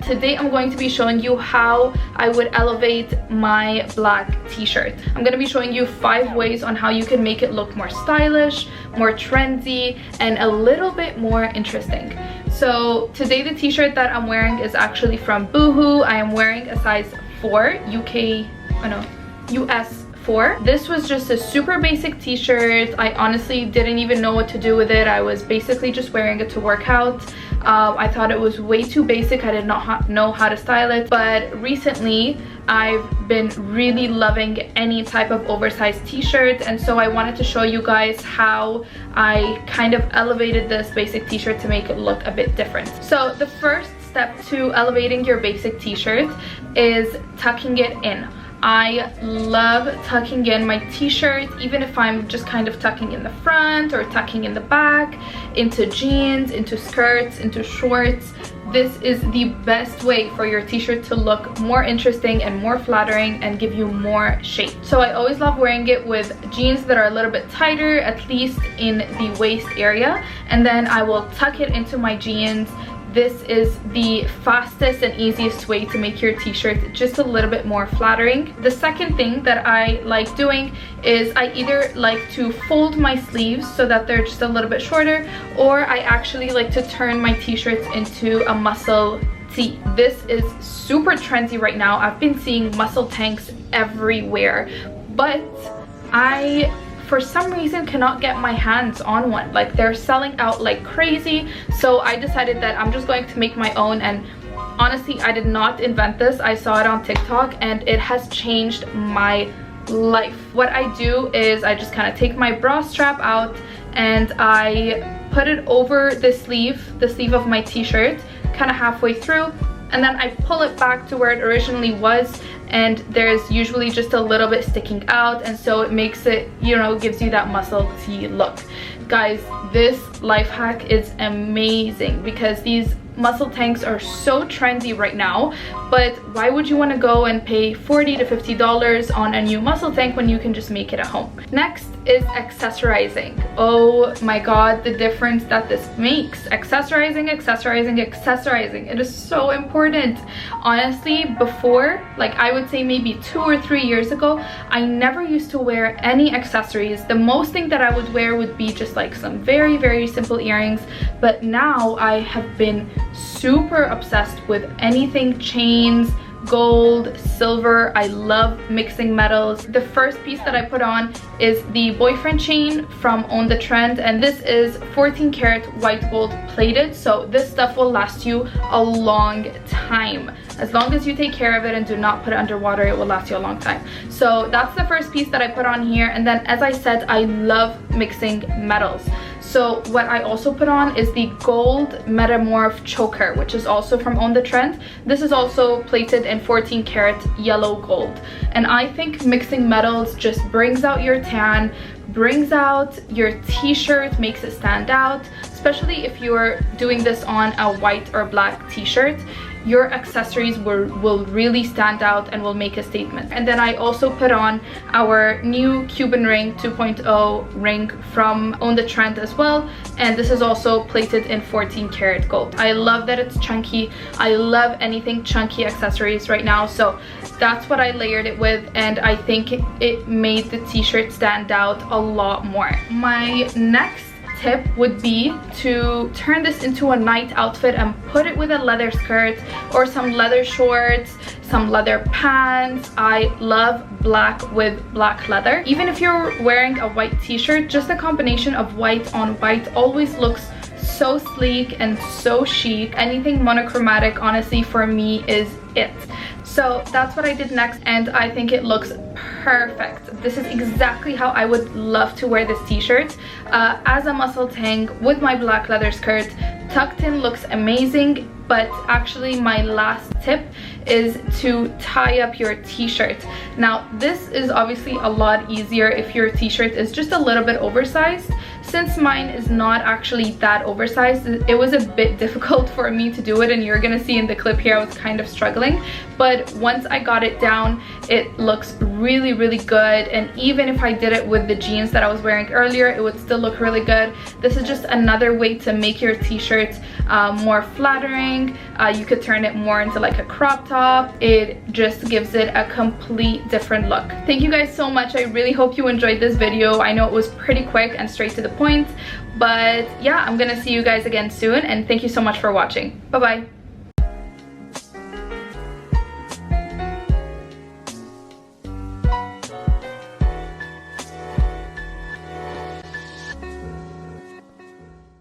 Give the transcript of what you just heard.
Today I'm going to be showing you how I would elevate my black t-shirt. I'm going to be showing you 5 ways on how you can make it look more stylish, more trendy, and a little bit more interesting. So today the t-shirt that I'm wearing is actually from Boohoo. I am wearing a size 4, US 4. This was just a super basic t-shirt. I honestly didn't even know what to do with it. I was basically just wearing it to work out. I thought it was way too basic. I did not know how to style it, but recently I've been really loving any type of oversized t-shirt, and so I wanted to show you guys how I kind of elevated this basic t-shirt to make it look a bit different. So the first step to elevating your basic t-shirt is tucking it in. I love tucking in my t-shirt, even if I'm just kind of tucking in the front or tucking in the back, into jeans, into skirts, into shorts. This is the best way for your t-shirt to look more interesting and more flattering and give you more shape. So I always love wearing it with jeans that are a little bit tighter, at least in the waist area, and then I will tuck it into my jeans. This is the fastest and easiest way to make your t-shirt just a little bit more flattering. The second thing that I like doing is I either like to fold my sleeves so that they're just a little bit shorter, or I actually like to turn my t-shirts into a muscle tee. This is super trendy right now. I've been seeing muscle tanks everywhere, but I for some reason cannot get my hands on one. Like, they're selling out like crazy, so I decided that I'm just going to make my own. And honestly, I did not invent this. I saw it on TikTok and it has changed my life. What I do is I just kind of take my bra strap out and I put it over the sleeve of my t-shirt, kind of halfway through, and then I pull it back to where it originally was, and there's usually just a little bit sticking out, and so it makes it, you know, gives you that muscle tee look. Guys, this life hack is amazing because these muscle tanks are so trendy right now, but why would you want to go and pay $40 to $50 on a new muscle tank when you can just make it at home? Next is accessorizing. Oh my god, the difference that this makes. Accessorizing. It is so important. Honestly, before, like I would say maybe 2 or 3 years ago, I never used to wear any accessories. The most thing that I would wear would be just like some very simple earrings, but now I have been super obsessed with anything chains, gold, silver. I love mixing metals. The first piece that I put on is the boyfriend chain from On The Trend, and this is 14 karat white gold plated, so this stuff will last you a long time. As long as you take care of it and do not put it underwater, it will last you a long time. So that's the first piece that I put on here. And then, as I said, I love mixing metals. So what I also put on is the gold metamorph choker, which is also from On The Trend. This is also plated in 14 karat yellow gold. And I think mixing metals just brings out your tan, brings out your t-shirt, makes it stand out, especially if you're doing this on a white or black t-shirt. Your accessories will really stand out and will make a statement. And then I also put on our new Cuban ring 2.0 ring from On The Trend as well, and this is also plated in 14 karat gold. I love that it's chunky. I love anything chunky accessories right now, so that's what I layered it with, and I think it made the t-shirt stand out a lot more. My next tip would be to turn this into a night outfit and put it with a leather skirt or some leather shorts, some leather pants. I love black with black leather. Even if you're wearing a white t-shirt, just a combination of white on white always looks so sleek and so chic. Anything monochromatic, honestly, for me is it. So that's what I did next, and I think it looks perfect. This is exactly how I would love to wear this t-shirt, as a muscle tank with my black leather skirt. Tucked in looks amazing, but actually my last tip is to tie up your t-shirt. Now, this is obviously a lot easier if your t-shirt is just a little bit oversized. Since mine is not actually that oversized, it was a bit difficult for me to do it, and you're gonna see in the clip here I was kind of struggling, but once I got it down, it looks really good. And even if I did it with the jeans that I was wearing earlier, it would still look really good. This is just another way to make your t-shirt t-shirt more flattering. You could turn it more into like a crop top. It just gives it a complete different look. Thank you guys so much. I really hope you enjoyed this video. I know it was pretty quick and straight to the point, but yeah, I'm gonna see you guys again soon, and thank you so much for watching. Bye bye.